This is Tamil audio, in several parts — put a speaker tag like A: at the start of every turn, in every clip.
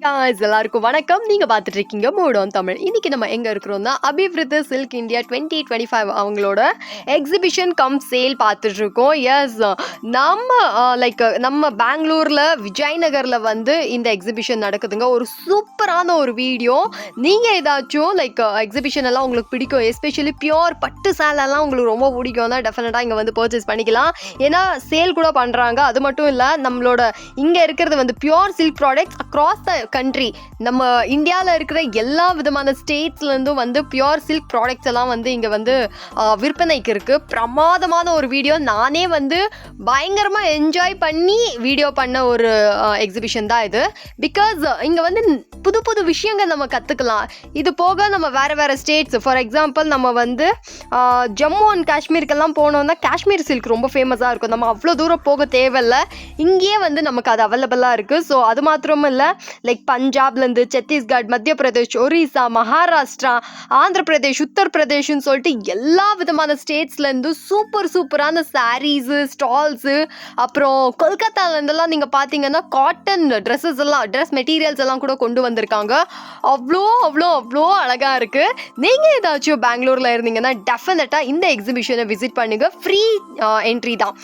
A: guys, எல்லாருக்கும் வணக்கம். நீங்க பார்த்துட்டு இருக்கீங்க மூட் ஆன் தமிழ். இன்னைக்கு நம்ம எங்க இருக்கிறோம்னா அபிவிருத்தி சில்க் இந்தியா 2025 அவங்களோட எக்ஸிபிஷன் கம் சேல் பார்த்துட்டு இருக்கோம். எஸ், நம்ம பெங்களூர்ல விஜயநகர்ல வந்து இந்த எக்ஸிபிஷன் நடக்குதுங்க. ஒரு சூப்பரான ஒரு வீடியோ. நீங்க ஏதாச்சும் எக்ஸிபிஷன் எல்லாம் உங்களுக்கு பிடிக்கும், எஸ்பெஷலி பியோர் பட்டு சேலெல்லாம் உங்களுக்கு ரொம்ப பிடிக்கும்னா டெஃபினட்டா இங்க வந்து பர்ச்சேஸ் பண்ணிக்கலாம். ஏன்னா சேல் கூட பண்றாங்க. அது மட்டும் இல்ல, நம்மளோட இங்க இருக்கிறது வந்து pure silk products across the country. நம்ம இந்தியாவில் இருக்கிற எல்லா விதமான ஸ்டேட்ஸ்லேருந்தும் வந்து பியோர் சில்க் ப்ராடக்ட்ஸ் எல்லாம் வந்து இங்கே வந்து விற்பனைக்கு இருக்குது. பிரமாதமான ஒரு வீடியோ. நானே வந்து பயங்கரமாக என்ஜாய் பண்ணி வீடியோ பண்ண ஒரு எக்ஸிபிஷன் தான் இது. பிகாஸ் இங்கே வந்து புது புது விஷயங்கள் நம்ம கற்றுக்கலாம். இது போக நம்ம வேறு வேறு ஸ்டேட்ஸ், ஃபார் எக்ஸாம்பிள் நம்ம வந்து ஜம்மு அண்ட் காஷ்மீருக்கெல்லாம் போனோம்னா காஷ்மீர் சில்க் ரொம்ப ஃபேமஸாக இருக்கும். நம்ம அவ்வளோ தூரம் போக தேவையில்லை, இங்கேயே வந்து நமக்கு அது அவைலபிளாக இருக்குது. ஸோ அது மாத்திரமும் இல்லை, பஞ்சாப்லேருந்து சத்தீஸ்கர், மத்திய பிரதேஷ், ஒரிசா, மகாராஷ்டிரா, ஆந்திர பிரதேஷ், உத்தரப்பிரதேஷ்னு சொல்லிட்டு எல்லா விதமான ஸ்டேட்ஸ்லேருந்து சூப்பரான சாரீஸு, ஸ்டால்ஸு, அப்புறம் கொல்கத்தாலேருந்தெல்லாம் நீங்கள் பார்த்தீங்கன்னா காட்டன் ட்ரெஸ் மெட்டீரியல்ஸ் எல்லாம் கூட கொண்டு வந்திருக்காங்க. அவ்வளோ அழகாக இருக்குது. நீங்கள் ஏதாச்சும் பெங்களூரில் இருந்தீங்கன்னா டெஃபினட்டாக இந்த எக்ஸிபிஷனை விசிட் பண்ணுங்கள். ஃப்ரீ என்ட்ரி தான்,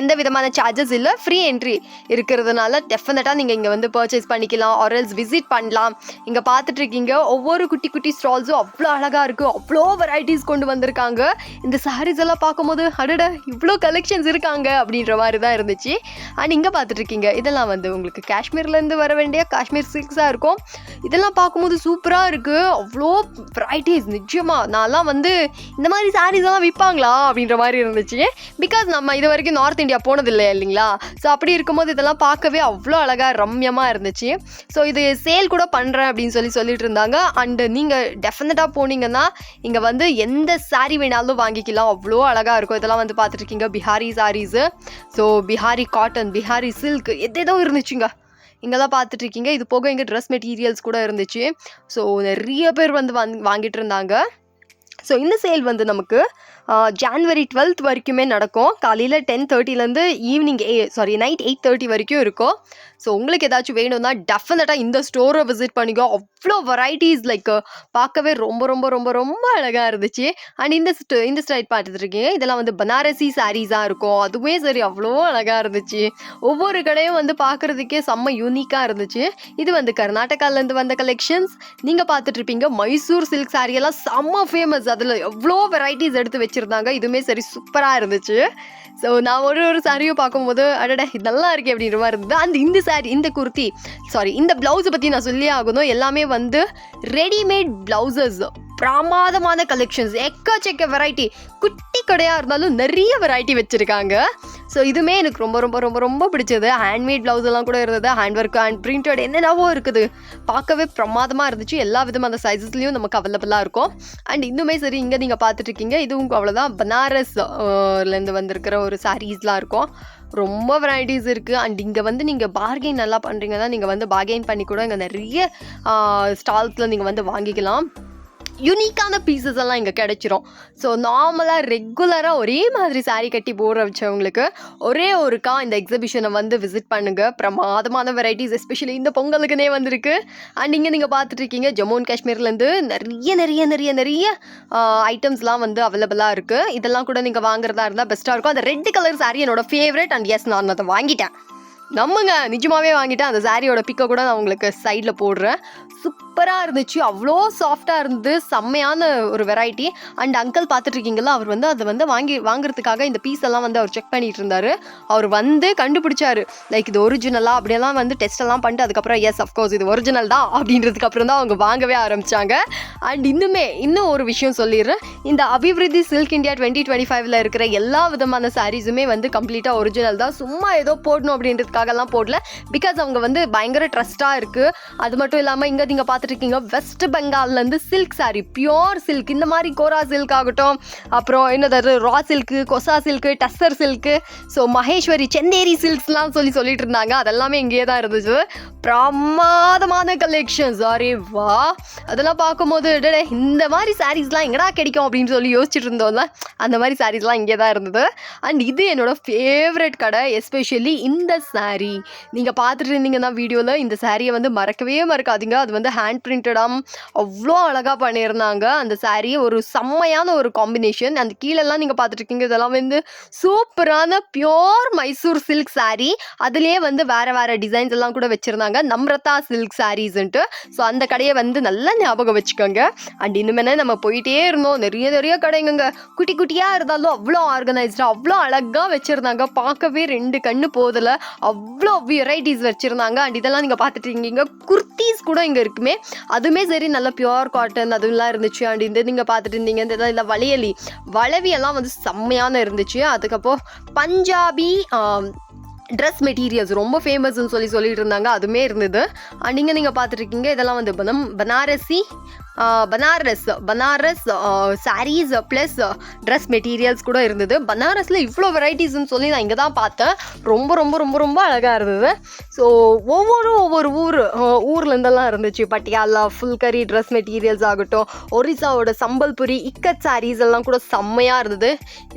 A: எந்த விதமான சார்ஜஸ் இல்லை, ஃப்ரீ என்ட்ரி இருக்கிறதுனால டெஃபினட்டாக நீங்கள் இங்கே வந்து பர்ச்சேஸ் பண்ணிக்கலாம், ஆர்எல்ஸ் விசிட் பண்ணலாம். இங்கே பார்த்துட்டு இருக்கீங்க ஒவ்வொரு குட்டி ஸ்டால்ஸும் அவ்வளோ அழகாக இருக்குது. அவ்வளோ வெரைட்டிஸ் கொண்டு வந்திருக்காங்க. இந்த சாரீஸ் எல்லாம் பார்க்கும்போது அடட இவ்வளோ கலெக்ஷன்ஸ் இருக்காங்க அப்படின்ற மாதிரி தான் இருந்துச்சு. அண்ட் இங்கே பார்த்துட்டு இருக்கீங்க இதெல்லாம் வந்து உங்களுக்கு காஷ்மீர்லேருந்து வர வேண்டிய காஷ்மீர் சில்க்ஸாக இருக்கும். இதெல்லாம் பார்க்கும்போது சூப்பராக இருக்குது. அவ்வளோ வெரைட்டிஸ். நிச்சயமாக நான்லாம் வந்து இந்த மாதிரி சாரீஸ் எல்லாம் விற்பாங்களா அப்படின்ற மாதிரி இருந்துச்சு. பிகாஸ் நம்ம இது வரைக்கும் நார்த் இந்தியா போனதில்லை இல்லைங்களா. ஸோ அப்படி இருக்கும்போது இதெல்லாம் பார்க்கவே அவ்வளோ அழகாக ரம்யமாக இருந்துச்சு. ஸோ இது சேல் கூட பண்ணுறேன் அப்படின்னு சொல்லிட்டு இருந்தாங்க. அண்டு நீங்கள் டெஃபினட்டாக போனீங்கன்னா இங்கே வந்து எந்த சாரீ வேணாலும் வாங்கிக்கலாம். அவ்வளோ அழகாக இருக்கும். இதெல்லாம் வந்து பார்த்துட்டு இருக்கீங்க Bihari saris. So Bihari cotton, Bihari silk எதேதோ இருந்துச்சுங்க. இங்கெல்லாம் பார்த்துட்ருக்கீங்க. இது போக இங்கே ட்ரெஸ் மெட்டீரியல்ஸ் கூட இருந்துச்சு. ஸோ நிறைய பேர் வந்து வாங்கிட்டு இருந்தாங்க. ஸோ இந்த சேல் வந்து நமக்கு ஜான்வரி 12 வரைக்குமே நடக்கும். காலையில் 10:30லேருந்து நைட் 8:30 வரைக்கும் இருக்கும். ஸோ உங்களுக்கு ஏதாச்சும் வேணும்னா டெஃபினட்டாக இந்த ஸ்டோரை விசிட் பண்ணிக்கோ. அவ்வளோ வெரைட்டிஸ் பார்க்கவே ரொம்ப அழகாக இருந்துச்சு. அண்ட் இந்த ஸ்டைல் பார்த்துட்டு இருக்கீங்க. இதெல்லாம் வந்து பனாரசி சாரீஸாக இருக்கும். அதுவுமே சரி அவ்வளோ அழகாக இருந்துச்சு. ஒவ்வொரு கடையும் வந்து பார்க்குறதுக்கே செம்ம யூனிக்காக இருந்துச்சு. இது வந்து கர்நாடகாலேருந்து வந்த கலெக்ஷன்ஸ். நீங்கள் பார்த்துட்டு இருப்பீங்க மைசூர் சில்க் சாரியெல்லாம் செம்ம ஃபேமஸ். அதில் எவ்வளோ வெரைட்டிஸ் எடுத்து வச்சுருந்தாங்க. இதுவுமே சரி சூப்பராக இருந்துச்சு. ஸோ நான் ஒரு சாரியும் பார்க்கும்போது அடடா இது நல்லா இருக்கே அப்படின்ற மாதிரி இருந்தது. அந்த இந்த ப்ளவுஸை பற்றி நான் சொல்லி ஆகணும். எல்லாமே வந்து ரெடிமேட் ப்ளவுசஸ், பிரமாதமான கலெக்ஷன்ஸ், எக்கச்சக்க வெரைட்டி. குட்டி கடையாக இருந்தாலும் நிறைய வெரைட்டி வச்சுருக்காங்க. ஸோ இதுவுமே எனக்கு ரொம்ப பிடிச்சது. ஹேண்ட்மேட் ப்ளவுஸ் எல்லாம் கூட இருந்தது. ஹேண்ட் ஒர்க், ஹேண்ட் பிரிண்டட் என்னென்னவோ இருக்குது. பார்க்கவே பிரமாதமாக இருந்துச்சு. எல்லா விதமான சைஸஸ்லேயும் நமக்கு அவைலபிளாக இருக்கும். அண்ட் இன்னுமே சரி இங்கே நீங்கள் பார்த்துட்டு இருக்கீங்க. இதுவும் அவ்வளோதான் பனாரஸ்லேருந்து வந்திருக்கிற ஒரு சாரீஸ்லாம் இருக்கும். ரொம்ப வெரைட்டிஸ் இருக்குது. அண்ட் இங்கே வந்து நீங்கள் பார்கெயின் நல்லா பண்ணுறீங்கன்னா நீங்கள் வந்து பார்கெயின் பண்ணி கூட இங்கே நிறைய ஸ்டால்ஸில் நீங்கள் வந்து வாங்கிக்கலாம். யூனிக்கான பீசஸ் எல்லாம் இங்கே கிடைச்சிரும். ஸோ நார்மலாக ரெகுலராக ஒரே மாதிரி சாரீ கட்டி போட வச்சவங்களுக்கு ஒரே ஒருக்கா இந்த எக்ஸிபிஷனை வந்து விசிட் பண்ணுங்கள். பிரமாதமான வெரைட்டிஸ் எஸ்பெஷலி இந்த பொங்கலுக்குனே வந்திருக்கு. அண்ட் இங்கே நீங்கள் பார்த்துட்டு இருக்கீங்க ஜம்மு அண்ட் காஷ்மீர்லேருந்து நிறைய ஐட்டம்ஸ்லாம் வந்து அவைலபிளாக இருக்குது. இதெல்லாம் கூட நீங்கள் வாங்குறதா இருந்தால் பெஸ்ட்டாக இருக்கும். அந்த ரெட் கலர் சாரீ என்னோட ஃபேவரட். அண்ட் எஸ், நான் அதை வாங்கிட்டேன். நிஜமாவே வாங்கிட்டேன். அந்த சாரியோட பிக்கை கூட நான் உங்களுக்கு சைடில் போடுறேன். சூப்பராக இருந்துச்சு. அவ்வளோ சாஃப்டாக இருந்தது. செம்மையான ஒரு வெரைட்டி. அண்ட் அங்கிள் பார்த்துட்டு இருக்கீங்களா, அவர் வந்து அதை வந்து வாங்குறதுக்காக இந்த பீஸ் எல்லாம் வந்து அவர் செக் பண்ணிட்டு இருந்தார். அவர் வந்து கண்டுபிடிச்சாரு இது ஒரிஜினலா அப்படியெல்லாம் வந்து டெஸ்ட் எல்லாம் பண்ணிட்டு அதுக்கப்புறம் எஸ் அஃப்கோர்ஸ் இது ஒரிஜினல் தான் அப்படின்றதுக்கு அப்புறம் தான் அவங்க வாங்கவே ஆரம்பித்தாங்க. அண்ட் இன்னும் ஒரு விஷயம் சொல்லிடுறேன். இந்த அபிவிருத்தி சில்க் இந்தியா 2025ல் இருக்கிற எல்லா விதமான சாரீஸுமே வந்து கம்ப்ளீட்டாக ஒரிஜினல் தான். சும்மா ஏதோ போடணும் அப்படின்றதுக்காகலாம் போடல. பிகாஸ் அவங்க வந்து பயங்கர ட்ரஸ்ட்டாக இருக்குது. அது மட்டும் இல்லாமல் இங்கே நீங்கள் பார்த்துட்டு இருக்கீங்க வெஸ்ட் பெங்கால்லேருந்து சில்க் சாரி, பியோர் சில்க். இந்த மாதிரி கோரா சில்க் ஆகட்டும், அப்புறம் என்னது raw silk, Kosa silk, tussar silk, so Maheshwari, Chanderi சில்க்ஸ்லாம் சொல்லிட்டு இருந்தாங்க. அதெல்லாமே இங்கேயே தான் இருந்துச்சு. பிரமாதமான கலெக்ஷன்ஸ். அரே வா, அதெல்லாம் பார்க்கும்போது இந்த மாதிரி சாரீஸ்லாம் எங்கடா கிடைக்கும் அப்படின்னு யோசிச்சுட்டு இருந்தோம்ல, அந்த மாதிரி சாரீஸ்லாம் இங்கே தான் இருந்தது. அண்ட் இது என்னோட ஃபேவரட் கடை. எஸ்பெஷலி இந்த saree. நீங்கள் பார்த்துட்டு இருந்தீங்கன்னா வீடியோவில் இந்த சாரியை வந்து மறக்கவே மறக்காதீங்க. அது வந்து ஹேண்ட் பிரிண்டடாக அவ்வளோ அழகாக பண்ணியிருந்தாங்க. அந்த saree ஒரு செம்மையான ஒரு காம்பினேஷன். அந்த கீழெல்லாம் நீங்கள் பார்த்துட்ருக்கீங்க, இதெல்லாம் வந்து சூப்பரான பியோர் மைசூர் சில்க் saree. அதுலேயே வந்து வேறு வேறு டிசைன்ஸ் எல்லாம் கூட வச்சுருந்தாங்க, நம்ரதா சில்க் சாரீஸ்ன்ட்டு. ஸோ அந்த கடையை வந்து நல்லா ஞாபகம் வச்சுக்கோங்க. அண்ட் இனிமேல் நம்ம போயிட்டே இருந்தோம், நிறைய கடைங்க, குட்டி குட்டியாக இருந்தாலும் அவ்வளோ ஆர்கனைஸ்டாக அவ்வளோ அழகாக வச்சுருந்தாங்க. பார்க்கவே 2 கண்ணு போதில் அவ்வளோ வெரைட்டிஸ் வச்சுருந்தாங்க. அண்ட் இதெல்லாம் நீங்கள் பார்த்துட்டு இருக்கீங்க, குர்த்திஸ் கூட இங்கே இருக்குமே, அதுவுமே சரி நல்ல பியோர் காட்டன் அதுலாம் இருந்துச்சு. அண்ட் இந்த நீங்கள் பார்த்துட்டு இருந்தீங்க இந்த வளவியெல்லாம் வந்து செம்மையான இருந்துச்சு. அதுக்கப்புறம் பஞ்சாபி ட்ரெஸ் மெட்டீரியல்ஸ் ரொம்ப ஃபேமஸ்ன்னு சொல்லிட்டு இருந்தாங்க, அதுவுமே இருந்தது. அண்ட் நீங்கள் பார்த்துட்ருக்கீங்க இதெல்லாம் வந்து Banaras saris plus dress materials கூட இருந்தது. பனாரஸில் இவ்வளோ வெரைட்டிஸ்ன்னு சொல்லி நான் இங்கே தான் பார்த்தேன். ரொம்ப ரொம்ப ரொம்ப ரொம்ப அழகாக இருந்தது. ஸோ ஒவ்வொரு ஊர்லேருந்தெல்லாம் இருந்துச்சு. பட்டியாலா ஃபுல்கரி ட்ரெஸ் மெட்டீரியல்ஸ் ஆகட்டும், ஒரிசாவோட சம்பல்புரி இக்கட் சாரீஸ் எல்லாம் கூட செம்மையாக இருந்தது.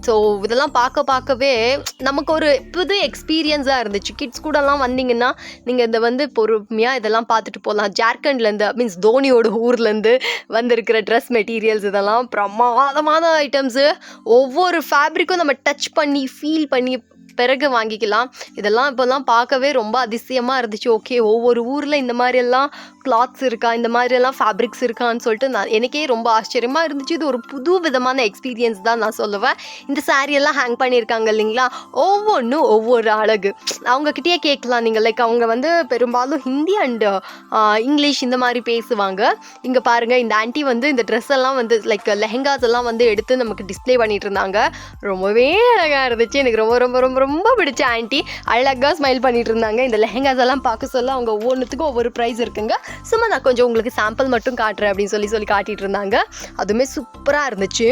A: ஸோ இதெல்லாம் பார்க்கவே நமக்கு ஒரு புது எக்ஸ்பீரியன்ஸாக இருந்துச்சு. கிட்ஸ் கூடலாம் வந்தீங்கன்னா நீங்கள் இந்த வந்து பொறுமையாக இதெல்லாம் பார்த்துட்டு போகலாம். ஜார்க்கண்ட்லேருந்து மீன்ஸ் தோனியோட ஊர்லேருந்து வந்திருக்கிற ட்ரெஸ் மெட்டீரியல்ஸ் இதெல்லாம் பிரமாதமான ஐட்டம்ஸு. ஒவ்வொரு ஃபேப்ரிக்கும் நம்ம டச் பண்ணி ஃபீல் பண்ணி பிறகு வாங்கிக்கலாம். இதெல்லாம் இப்போல்லாம் பார்க்கவே ரொம்ப அதிசயமாக இருந்துச்சு. ஓகே, ஒவ்வொரு ஊரில் இந்த மாதிரியெல்லாம் கிளாத்ஸ் இருக்கா, இந்த மாதிரியெல்லாம் ஃபேப்ரிக்ஸ் இருக்கான்னு சொல்லிட்டு எனக்கே ரொம்ப ஆச்சரியமாக இருந்துச்சு. இது ஒரு புது விதமான எக்ஸ்பீரியன்ஸ் தான் நான் சொல்லுவேன். இந்த சாரியெல்லாம் ஹேங் பண்ணியிருக்காங்க இல்லைங்களா, ஒவ்வொன்றும் ஒவ்வொரு அழகு. அவங்கக்கிட்டே கேட்கலாம் நீங்கள், லைக் அவங்க வந்து பெரும்பாலும் ஹிந்தி அண்டு இங்கிலீஷ் இந்த மாதிரி பேசுவாங்க. இங்கே பாருங்கள், இந்த ஆன்ட்டி வந்து இந்த ட்ரெஸ் எல்லாம் வந்து லைக் லெஹெங்காஸ் எல்லாம் வந்து எடுத்து நமக்கு டிஸ்பிளே பண்ணிட்டு இருந்தாங்க. ரொம்பவே அழகாக இருந்துச்சு. எனக்கு ரொம்ப ரொம்ப ரொம்ப ரொம்ப பிடிச்ச ஆன்ட்டி, அழகாக ஸ்மைல் பண்ணிட்டு இருந்தாங்க. இந்த லெஹெங்காஸ் எல்லாம் பார்க்க சொல்ல அவங்க ஒவ்வொன்றுத்துக்கும் ஒவ்வொரு ப்ரைஸ் இருக்குங்க. சும்மா நான் கொஞ்சம் உங்களுக்கு சாம்பிள் மட்டும் காட்டுறேன் அப்படின்னு சொல்லி காட்டிகிட்டு இருந்தாங்க. அதுவுமே சூப்பராக இருந்துச்சு.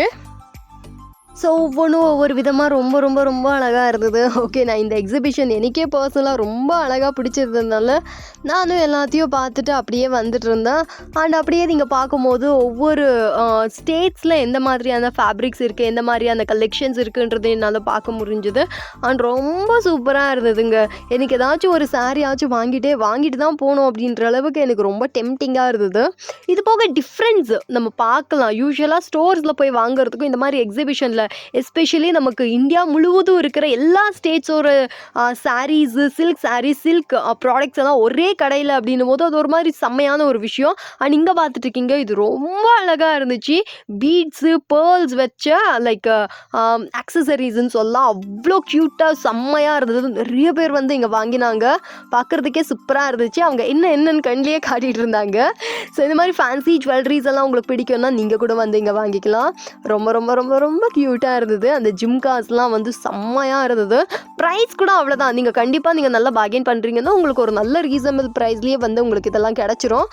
A: ஸோ ஒவ்வொன்றும் ஒவ்வொரு விதமாக ரொம்ப ரொம்ப ரொம்ப அழகாக இருந்தது. ஓகே, நான் இந்த எக்ஸிபிஷன் எனக்கே பர்சனலாக ரொம்ப அழகாக பிடிச்சிருந்ததுனால நானும் எல்லாத்தையும் பார்த்துட்டு அப்படியே வந்துட்டு இருந்தேன். அண்ட் அப்படியே நீங்கள் பார்க்கும்போது ஒவ்வொரு ஸ்டேட்ஸில் எந்த மாதிரியான ஃபேப்ரிக்ஸ் இருக்குது, எந்த மாதிரியான கலெக்ஷன்ஸ் இருக்குன்றதை என்னால் பார்க்க முடிஞ்சுது. அண்ட் ரொம்ப சூப்பராக இருந்ததுங்க. எனக்கு ஏதாச்சும் ஒரு சாரியாச்சும் வாங்கிட்டு தான் போகணும் அப்படின்ற அளவுக்கு எனக்கு ரொம்ப டெம்டிங்காக இருந்தது. இது போக டிஃப்ரென்ஸ் நம்ம பார்க்கலாம். யூஸ்வலாக ஸ்டோர்ஸில் போய் வாங்குறதுக்கும் இந்த மாதிரி எக்ஸிபிஷனில் எஸ்பெஷலி நமக்கு இந்தியா முழுவதும் இருக்கிற எல்லா ஸ்டேட்ஸோட சாரீஸு, சில்க் ப்ராடக்ட்ஸ் எல்லாம் ஒரே கடையில் அப்படின்னும் போது அது ஒரு மாதிரி செம்மையான ஒரு விஷயம். அண்ட் இங்கே பார்த்துட்டு இருக்கீங்க, இது ரொம்ப அழகாக இருந்துச்சு. பீட்ஸு பேர்ல்ஸ் வச்ச லைக் ஆக்சசரிஸ்ன்னு சொல்லலாம். அவ்வளோ க்யூட்டாக செம்மையாக இருந்தது. நிறைய பேர் வந்து இங்கே வாங்கினாங்க. பார்க்குறதுக்கே சூப்பராக இருந்துச்சு. அவங்க என்னென்னு கண்ணிலேயே காட்டிகிட்டு இருந்தாங்க. ஸோ இந்த மாதிரி ஃபேன்சி ஜுவல்லரிஸ் எல்லாம் உங்களுக்கு பிடிக்கும்னா நீங்கள் கூட வந்து இங்கே வாங்கிக்கலாம். ரொம்ப ரொம்ப ரொம்ப ரொம்ப க்யூட்டாக இருந்தது. அந்த ஜிம்காஸ்லாம் வந்து செம்மையாக இருந்தது. ப்ரைஸ் கூட அவ்வளோதான். நீங்கள் கண்டிப்பாக நீங்கள் நல்லா பார்கெயின் பண்ணுறீங்கன்னா உங்களுக்கு ஒரு நல்ல ரீசனபிள் ப்ரைஸ்லேயே வந்து உங்களுக்கு இதெல்லாம் கிடச்சிரும்.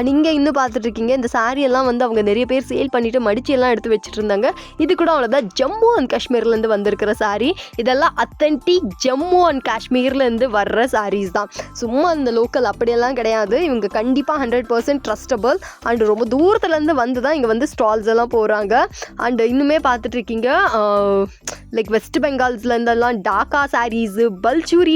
A: நீங்கள் இன்னும் பார்த்துட்ருக்கீங்க, இந்த சாரியெல்லாம் வந்து அவங்க நிறைய பேர் சேல் பண்ணிவிட்டு மடிச்செல்லாம் எடுத்து வச்சுட்டு இருந்தாங்க. இது கூட அவ்வளோதான். ஜம்மு அண்ட் காஷ்மீர்லேருந்து வந்திருக்கிற சாரீ. இதெல்லாம் அத்தன்டிக் ஜம்மு அண்ட் காஷ்மீர்லேருந்து வர்ற சாரீஸ் தான். சும்மா இந்த லோக்கல் அப்படியெல்லாம் கிடையாது. இவங்க கண்டிப்பாக 100% ட்ரஸ்டபிள். அண்ட் ரொம்ப தூரத்துலேருந்து வந்து தான் இங்கே வந்து ஸ்டால்ஸ் எல்லாம் போகிறாங்க. அண்ட் இன்னுமே பார்த்துட்ருக்கீங்க, லைக் வெஸ்ட் பெங்கால்ஸ்லேருந்தெல்லாம் டாக்கா சாரீஸு, பல்சூரி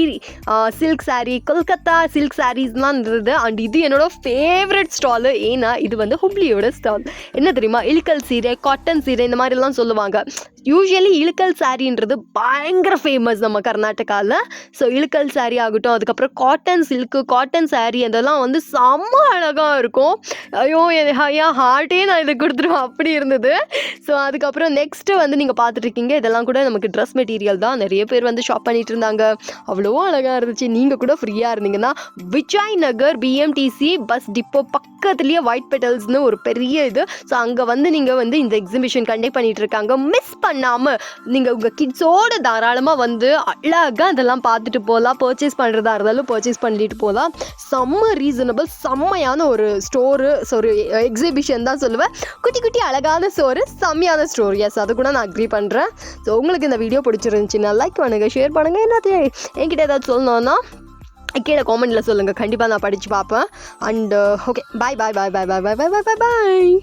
A: சில்க் சாரீ, கொல்கத்தா சில்க் சாரீஸ்லாம் இருந்தது. அண்ட் இது என்னோட ஃபேவரட் ஸ்டாலு. ஏன்னா இது வந்து ஹுப்ளியோட ஸ்டால். என்ன தெரியுமா, இழுக்கல் சீரை, காட்டன் சீரை இந்த மாதிரிலாம் சொல்லுவாங்க. யூஸ்வலி இழுக்கல் சாரின்றது பயங்கர ஃபேமஸ் நம்ம கர்நாடகாவில். ஸோ இழுக்கல் சாரீ ஆகட்டும், அதுக்கப்புறம் காட்டன் சில்க்கு, காட்டன் சாரீ அதெல்லாம் வந்து செம்ம அழகாக இருக்கும். ஐயா ஹார்ட்டே நான் இதை கொடுத்துருவேன், அப்படி இருந்தது. ஸோ அதுக்கப்புறம் நெக்ஸ்ட்டு வந்து நீங்கள் பார்த்துட்ருக்கீங்க, இதெல்லாம் கூட நமக்கு ட்ரெஸ் மெட்டீரியல் தான். நிறைய பேர் வந்து ஷாப் பண்ணிட்டு இருந்தாங்க. அவ்வளோ அழகாக இருந்துச்சு. நீங்கள் கூட ஃப்ரீயாக இருந்தீங்கன்னா விஜய் நகர் பிஎம்டிசி பஸ் டிப்போ பக்கத்துலேயே ஒயிட் பெட்டல்ஸ்னு ஒரு பெரிய இது. ஸோ அங்கே வந்து நீங்கள் வந்து இந்த எக்ஸிபிஷன் கண்டக்ட் பண்ணிகிட்டு இருக்காங்க. மிஸ் பண்ணாமல் நீங்கள் உங்கள் கிட்ஸோடு தாராளமாக வந்து அழகாக அதெல்லாம் பார்த்துட்டு போகலாம். பர்ச்சேஸ் பண்ணுறதா இருந்தாலும் பர்ச்சேஸ் பண்ணிட்டு போகலாம். செம்ம ரீசனபிள், செம்மையான ஒரு ஸ்டோரு. ஸோ ஒரு எக்ஸிபிஷன் தான் சொல்லுவேன். குட்டி குட்டி அழகான ஸ்டோரு, செம்மையான ஸ்டோரி. எஸ், அது கூட நான் அக்ரி பண்ணுறேன். ஸோ உங்களுக்கு இந்த வீடியோ பிடிச்சிருந்துச்சுன்னா லைக் பண்ணுங்கள், ஷேர் பண்ணுங்கள். என்னத்தையும் என்கிட்ட ஏதாச்சும் சொல்லணும்னா கீழே காமெண்ட்டில் சொல்லுங்கள். கண்டிப்பாக நான் படித்து பார்ப்பேன். And okay, bye bye bye bye bye bye bye bye bye bye.